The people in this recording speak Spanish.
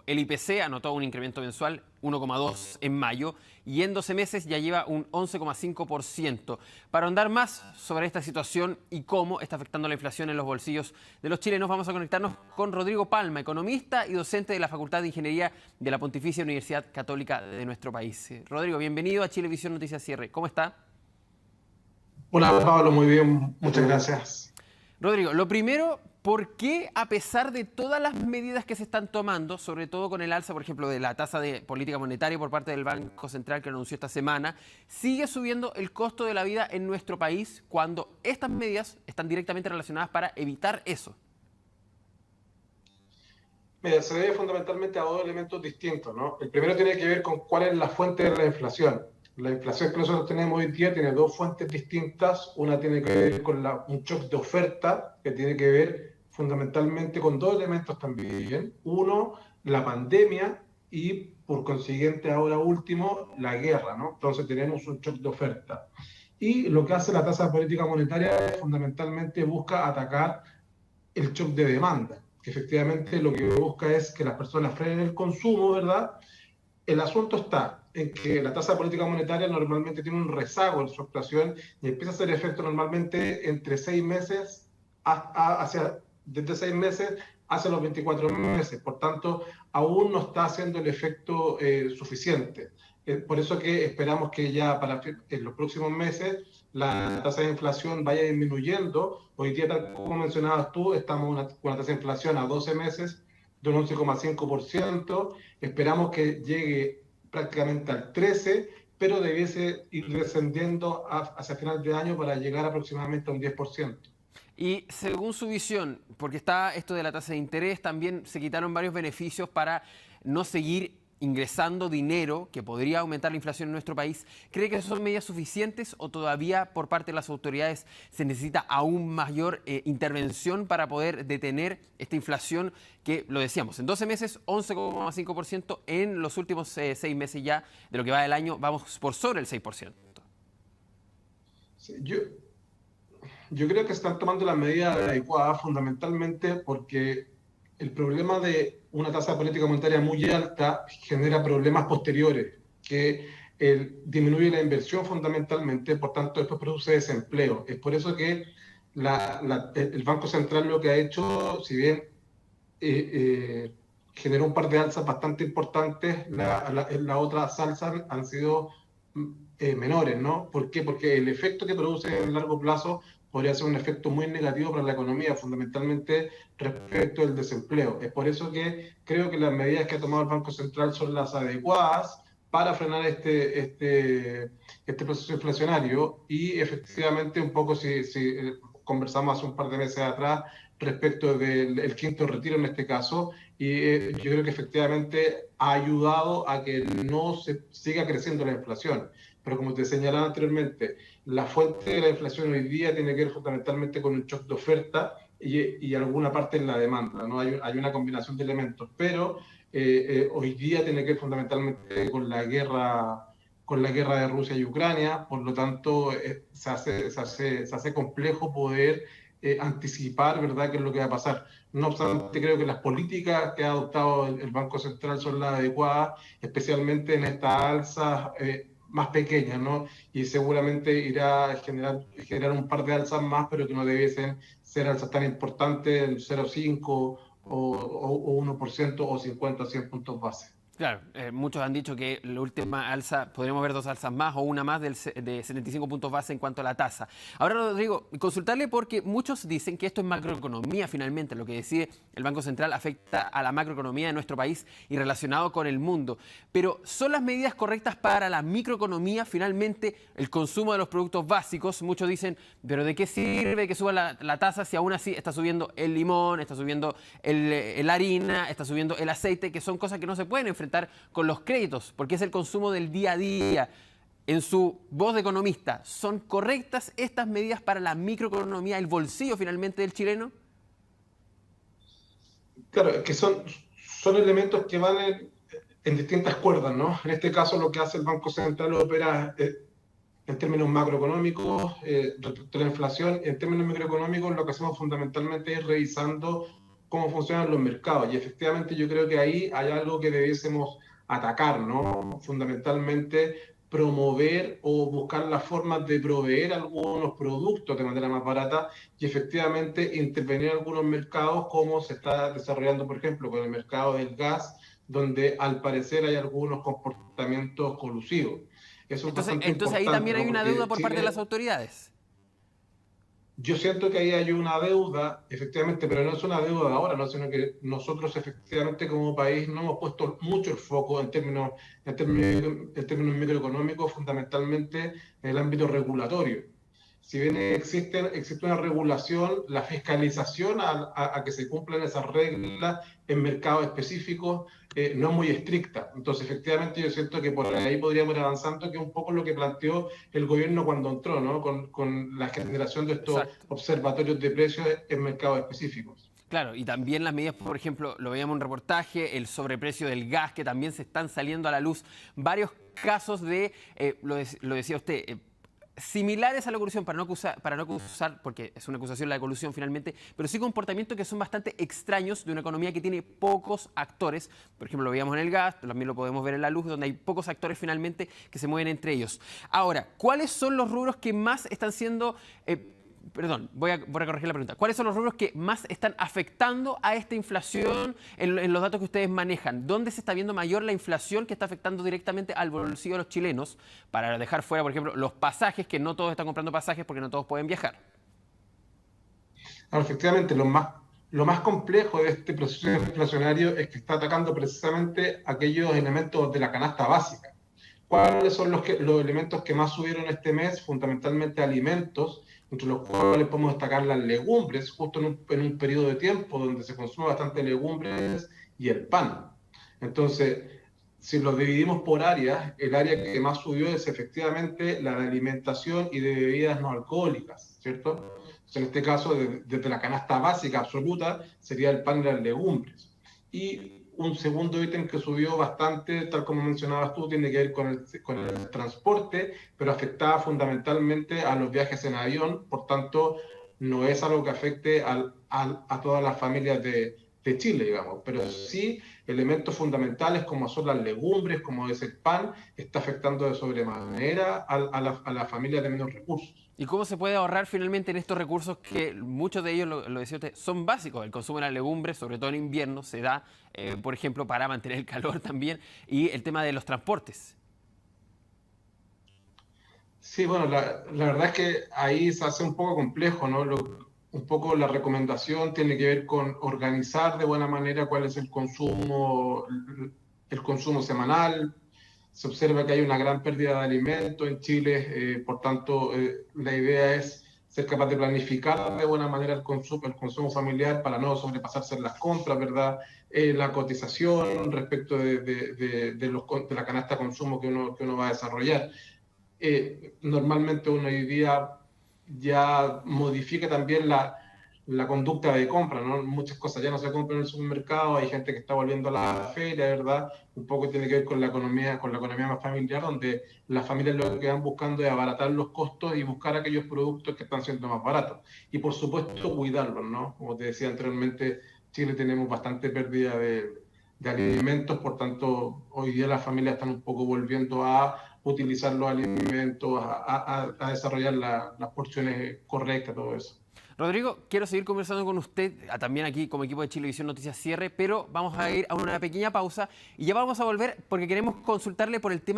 El IPC anotó un incremento mensual 1,2 en mayo y en 12 meses ya lleva un 11,5%. Para ahondar más sobre esta situación y cómo está afectando la inflación en los bolsillos de los chilenos, vamos a conectarnos con Rodrigo Palma, economista y docente de la Facultad de Ingeniería de la Pontificia Universidad Católica de nuestro país. Rodrigo, bienvenido a Chilevisión Noticias Cierre. ¿Cómo está? Hola Pablo, muy bien, muchas gracias. Rodrigo, lo primero, ¿por qué a pesar de todas las medidas que se están tomando, sobre todo con el alza, por ejemplo, de la tasa de política monetaria por parte del Banco Central que lo anunció esta semana, sigue subiendo el costo de la vida en nuestro país cuando estas medidas están directamente relacionadas para evitar eso? Mira, se debe fundamentalmente a dos elementos distintos, ¿no? El primero tiene que ver con cuál es la fuente de la inflación. La inflación que nosotros tenemos hoy día tiene dos fuentes distintas. Una tiene que ver con un shock de oferta, que tiene que ver fundamentalmente con dos elementos también. Uno, la pandemia y por consiguiente ahora último, la guerra, ¿no? Entonces tenemos un shock de oferta. Y lo que hace la tasa de política monetaria es fundamentalmente busca atacar el shock de demanda, que efectivamente lo que busca es que las personas frenen el consumo, ¿verdad? El asunto está en que la tasa de política monetaria normalmente tiene un rezago en su actuación y empieza a hacer efecto normalmente entre 6 meses desde 6 meses hacia los 24 meses. Por tanto, aún no está haciendo el efecto suficiente. Por eso que esperamos que ya en los próximos meses la tasa de inflación vaya disminuyendo. Hoy día, tal como mencionabas tú, estamos con una tasa de inflación a 12 meses de un 11,5%. Esperamos que llegue prácticamente al 13%, pero debiese ir descendiendo hacia final de año para llegar aproximadamente a un 10%. Y según su visión, porque está esto de la tasa de interés, también se quitaron varios beneficios para no seguir ingresando dinero que podría aumentar la inflación en nuestro país. ¿Cree que son medidas suficientes o todavía por parte de las autoridades se necesita aún mayor intervención para poder detener esta inflación que, lo decíamos, en 12 meses 11,5%, en los últimos 6 meses ya de lo que va del año vamos por sobre el 6%? Sí, yo creo que están tomando las medidas adecuadas fundamentalmente porque el problema de una tasa de política monetaria muy alta genera problemas posteriores, que disminuye la inversión fundamentalmente, por tanto esto produce desempleo. Es por eso que el Banco Central lo que ha hecho, si bien generó un par de alzas bastante importantes, las otras alzas han sido menores, ¿no? ¿Por qué? Porque el efecto que produce en largo plazo podría ser un efecto muy negativo para la economía, fundamentalmente respecto del desempleo. Es por eso que creo que las medidas que ha tomado el Banco Central son las adecuadas para frenar este proceso inflacionario y efectivamente un poco si conversamos hace un par de meses atrás respecto del quinto retiro en este caso, y yo creo que efectivamente ha ayudado a que no se siga creciendo la inflación. Pero como te señalaba anteriormente, la fuente de la inflación hoy día tiene que ver fundamentalmente con un shock de oferta y alguna parte en la demanda, ¿no? Hay una combinación de elementos, pero hoy día tiene que ver fundamentalmente con la guerra de Rusia y Ucrania, por lo tanto se hace complejo poder anticipar, ¿verdad?, qué es lo que va a pasar. No obstante, creo que las políticas que ha adoptado el Banco Central son las adecuadas, especialmente en estas alzas más pequeñas, ¿no? Y seguramente irá a generar un par de alzas más, pero que no debiesen ser alzas tan importantes, el 0,5 o 1% o 50 o 100 puntos base. Claro, muchos han dicho que la última alza, podríamos ver dos alzas más o una más de 75 puntos base en cuanto a la tasa. Ahora, Rodrigo, consultarle porque muchos dicen que esto es macroeconomía finalmente, lo que decide el Banco Central afecta a la macroeconomía de nuestro país y relacionado con el mundo. Pero ¿son las medidas correctas para la microeconomía finalmente el consumo de los productos básicos? Muchos dicen, pero ¿de qué sirve que suba la tasa si aún así está subiendo el limón, está subiendo la harina, está subiendo el aceite, que son cosas que no se pueden enfrentar con los créditos, porque es el consumo del día a día? En su voz de economista, ¿son correctas estas medidas para la microeconomía, el bolsillo finalmente del chileno? Claro, que son elementos que van en distintas cuerdas, ¿no? En este caso lo que hace el Banco Central opera en términos macroeconómicos respecto a la inflación. En términos microeconómicos lo que hacemos fundamentalmente es revisando cómo funcionan los mercados. Y efectivamente yo creo que ahí hay algo que debiésemos atacar, ¿no? Fundamentalmente promover o buscar las formas de proveer algunos productos de manera más barata y efectivamente intervenir en algunos mercados como se está desarrollando, por ejemplo, con el mercado del gas, donde al parecer hay algunos comportamientos colusivos. Eso es bastante Entonces ahí importante, también hay ¿no? una deuda Porque por parte de las Chile, autoridades. yo siento que ahí hay una deuda, efectivamente, pero no es una deuda de ahora, ¿no? Sino que nosotros efectivamente como país no hemos puesto mucho el foco en términos microeconómicos, fundamentalmente en el ámbito regulatorio. Si bien existe una regulación, la fiscalización a que se cumplan esas reglas en mercados específicos no es muy estricta. Entonces, efectivamente, yo siento que por ahí podríamos ir avanzando, que es un poco lo que planteó el gobierno cuando entró, ¿no? Con la generación de estos Exacto. observatorios de precios en mercados específicos. Claro, y también las medidas, por ejemplo, lo veíamos en un reportaje, el sobreprecio del gas, que también se están saliendo a la luz varios casos de, lo decía usted, similares a la colusión, para no acusar, porque es una acusación la de colusión finalmente, pero sí comportamientos que son bastante extraños de una economía que tiene pocos actores. Por ejemplo, lo veíamos en el gas, también lo podemos ver en la luz, donde hay pocos actores finalmente que se mueven entre ellos. Ahora, ¿cuáles son los rubros que más están siendo... Perdón, voy a corregir la pregunta. ¿Cuáles son los rubros que más están afectando a esta inflación en los datos que ustedes manejan? ¿Dónde se está viendo mayor la inflación que está afectando directamente al bolsillo de los chilenos? Para dejar fuera, por ejemplo, los pasajes, que no todos están comprando pasajes porque no todos pueden viajar. Ahora, efectivamente, lo más complejo de este proceso inflacionario es que está atacando precisamente aquellos elementos de la canasta básica. ¿Cuáles son los elementos que más subieron este mes? Fundamentalmente alimentos, entre los cuales podemos destacar las legumbres, justo en un periodo de tiempo donde se consume bastante legumbres y el pan. Entonces, si los dividimos por áreas, el área que más subió es efectivamente la de alimentación y de bebidas no alcohólicas, ¿cierto? Entonces, en este caso, desde la canasta básica absoluta, sería el pan y las legumbres. Y un segundo ítem que subió bastante, tal como mencionabas tú, tiene que ver con el transporte, pero afectaba fundamentalmente a los viajes en avión, por tanto, no es algo que afecte a todas las familias de Chile, digamos, pero sí elementos fundamentales como son las legumbres, como es el pan, está afectando de sobremanera a las familias de menos recursos. ¿Y cómo se puede ahorrar finalmente en estos recursos que muchos de ellos, lo decía usted, son básicos? El consumo de las legumbres, sobre todo en invierno, se da, por ejemplo, para mantener el calor también, y el tema de los transportes. Sí, bueno, la verdad es que ahí se hace un poco complejo, ¿no? Un poco la recomendación tiene que ver con organizar de buena manera cuál es el consumo semanal. Se observa que hay una gran pérdida de alimentos en Chile, por tanto, la idea es ser capaz de planificar de buena manera el consumo familiar para no sobrepasarse en las compras, ¿verdad? La cotización respecto de la canasta de consumo que uno va a desarrollar. Normalmente uno hoy día ya modifica también la conducta de compra, ¿no? Muchas cosas ya no se compran en el supermercado, hay gente que está volviendo a la feria, ¿verdad? Un poco tiene que ver con la economía más familiar, donde las familias lo que van buscando es abaratar los costos y buscar aquellos productos que están siendo más baratos. Y por supuesto cuidarlos, ¿no? Como te decía anteriormente, Chile tenemos bastante pérdida de alimentos, por tanto, hoy día las familias están un poco volviendo a utilizar los alimentos, a desarrollar las porciones correctas, todo eso. Rodrigo, quiero seguir conversando con usted, también aquí como equipo de Chilevisión Noticias Cierre, pero vamos a ir a una pequeña pausa y ya vamos a volver porque queremos consultarle por el tema